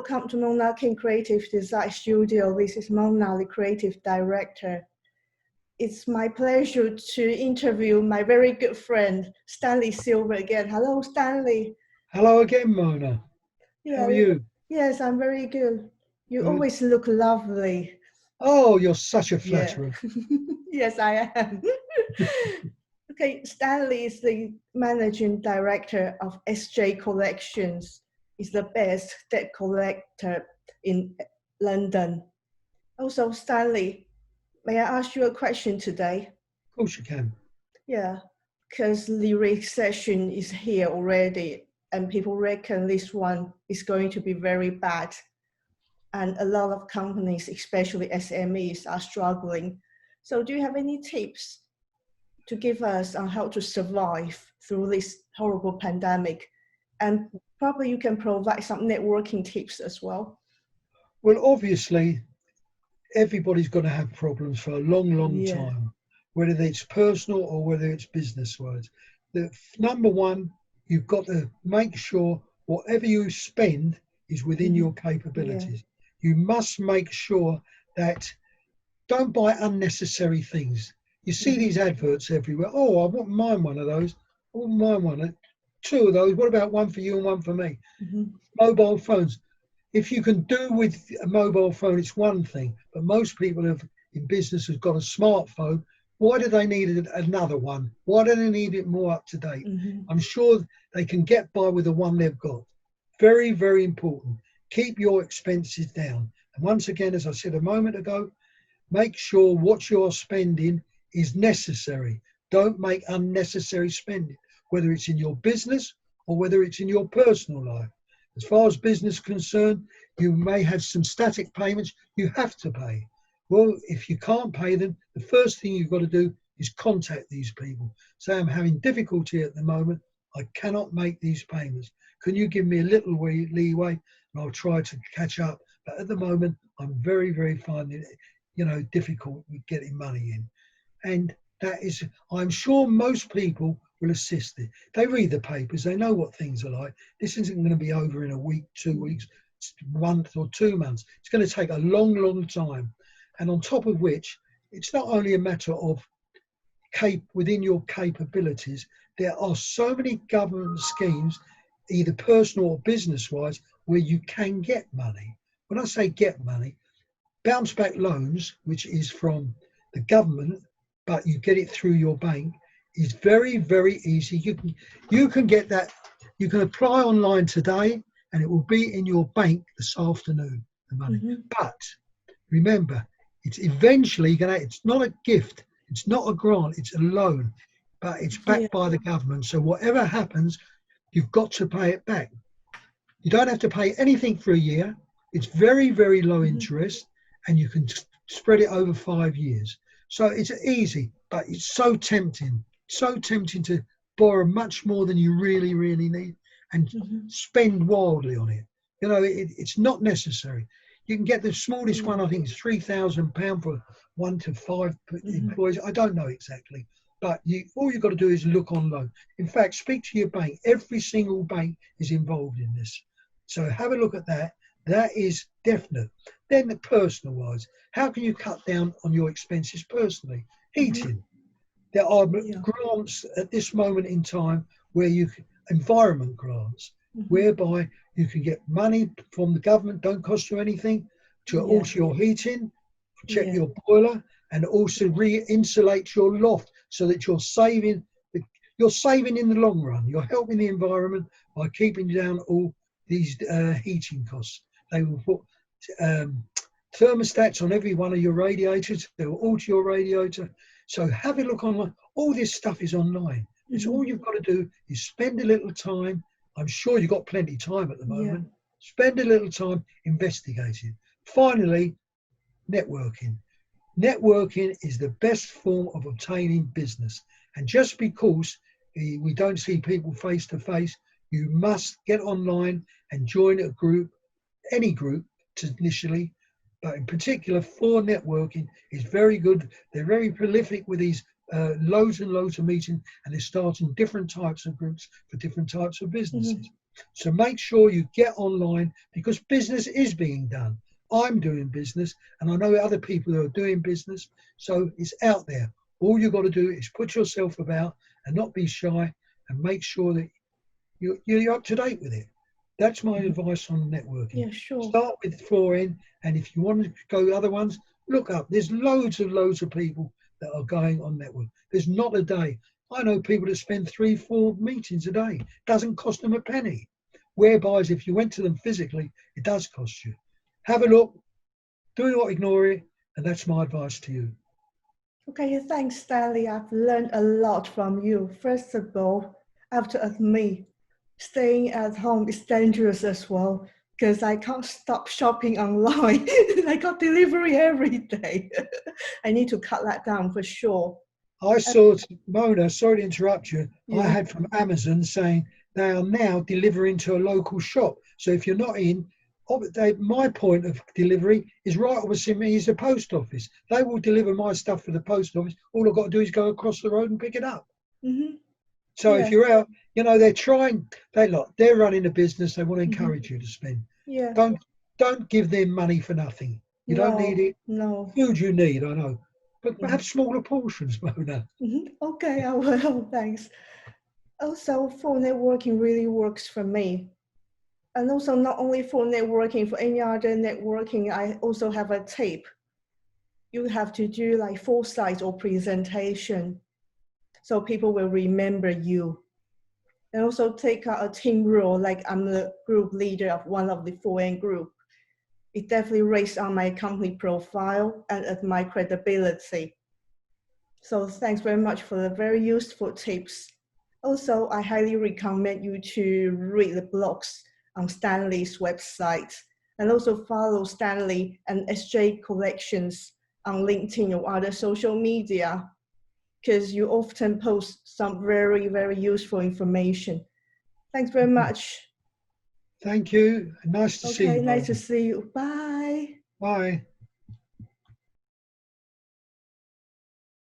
welcome to Mona King Creative Design Studio. This is Mona, the Creative Director. It's my pleasure to interview my very good friend, Stanley Silver again. Hello, Stanley. Hello again, Mona. How are you? Yes, I'm very good. You Good. Always look lovely. Oh, you're such a flatterer. Yeah. Yes, I am. Okay, Stanley is the Managing Director of SJ Collections. He's the best debt collector in London. Also, Stanley, may I ask you a question today? Of course you can. Yeah, because the recession is here already, and people reckon this one is going to be very bad. And a lot of companies, especially SMEs, are struggling. So do you have any tips to give us on how to survive through this horrible pandemic? And probably you can provide some networking tips as well. Well, obviously, everybody's going to have problems for a long time, whether it's personal or whether it's business-wise. The number one, you've got to make sure whatever you spend is within your capabilities. You must make sure that don't buy unnecessary things. You see these adverts everywhere. Oh, I wouldn't mind one of those. I wouldn't mind one. Two of those. What about one for you and one for me? Mobile phones. If you can do with a mobile phone, it's one thing. But most people in business have got a smartphone. Why do they need another one? Why do they need it more up to date? I'm sure they can get by with the one they've got. Very, very important. Keep your expenses down. And once again, as I said a moment ago, make sure what you're spending is necessary. Don't make unnecessary spending, whether it's in your business or whether it's in your personal life. As far as business is concerned, you may have some static payments you have to pay. Well, if you can't pay them, the first thing you've got to do is contact these people. Say, I'm having difficulty at the moment. I cannot make these payments. Can you give me a little leeway and I'll try to catch up? But at the moment, I'm very, very finding it, difficult with getting money in. And that is, I'm sure most people will assist it. They read the papers, they know what things are like. This isn't going to be over in a week, 2 weeks, a month or 2 months. It's going to take a long time. And on top of which, it's not only a matter of within your capabilities, there are so many government schemes, either personal or business-wise, where you can get money. When I say get money, bounce back loans, which is from the government, but you get it through your bank, is very, very easy. You can get that. You can apply online today and it will be in your bank this afternoon, the money. But remember, it's eventually it's not a gift, it's not a grant, it's a loan, but it's backed by the government. So whatever happens, you've got to pay it back. You don't have to pay anything for a year. It's very, very low interest and you can spread it over 5 years. So it's easy, but it's so tempting to borrow much more than you really, really need and spend wildly on it. It's not necessary. You can get the smallest one, I think it's £3,000 for 1 to 5 employees. I don't know exactly, but all you've got to do is look online. In fact, speak to your bank. Every single bank is involved in this. So have a look at that. That is definite. Then the personal wise, how can you cut down on your expenses personally? Heating. There are grants at this moment in time where environment grants, whereby you can get money from the government, don't cost you anything, to alter your heating, check your boiler, and also re-insulate your loft so that you're saving in the long run. You're helping the environment by keeping down all these heating costs. They will put thermostats on every one of your radiators. They will alter your radiator. So have a look online. All this stuff is online. It's all you've got to do is spend a little time. I'm sure you've got plenty of time at the moment. Spend a little time investigating. Finally, networking. Networking is the best form of obtaining business. And just because we don't see people face to face, you must get online and join a group, any group initially, but in particular for networking is very good. They're very prolific with these loads and loads of meetings, and they're starting different types of groups for different types of businesses. So make sure you get online, because business is being done. I'm doing business, and I know other people who are doing business. So it's out there. All you've got to do is put yourself about and not be shy, and make sure that you're up to date with it. That's my advice on networking. Yeah, sure. Start with flooring, and if you want to go other ones, look up. There's loads of people that are going on network. There's not a day. I know people that spend 3-4 meetings a day. Doesn't cost them a penny. Whereby if you went to them physically, it does cost you. Have a look, do not ignore it, and that's my advice to you. Okay, thanks, Stanley. I've learned a lot from you. First of all, I have to admit, staying at home is dangerous as well, because I can't stop shopping online. I got delivery every day. I need to cut that down for sure. I saw, Mona, sorry to interrupt you, Yeah. I had from Amazon saying they are now delivering to a local shop. So if you're not in, my point of delivery is right opposite me is the post office. They will deliver my stuff for the post office. All I've got to do is go across the road and pick it up. Mm-hmm. So Yeah. if you're out, they're trying, they're running a business. They want to encourage you to spend. Yeah. Don't give them money for nothing. You don't need it. No. Food you need, I know. But have smaller portions, Mona. Okay, I will. Thanks. Also, phone networking really works for me. And also, not only for networking, for any other networking, I also have a tip. You have to do like 4 slides or presentation, so people will remember you. And also take out a team role, like I'm the group leader of one of the 4N group. It definitely raised on my company profile and at my credibility. So thanks very much for the very useful tips. Also, I highly recommend you to read the blogs on Stanley's website, and also follow Stanley and SJ Collections on LinkedIn or other social media, because you often post some very, very useful information. Thanks very much. Thank you. Nice to see you. Okay, nice to see you. Bye. Bye.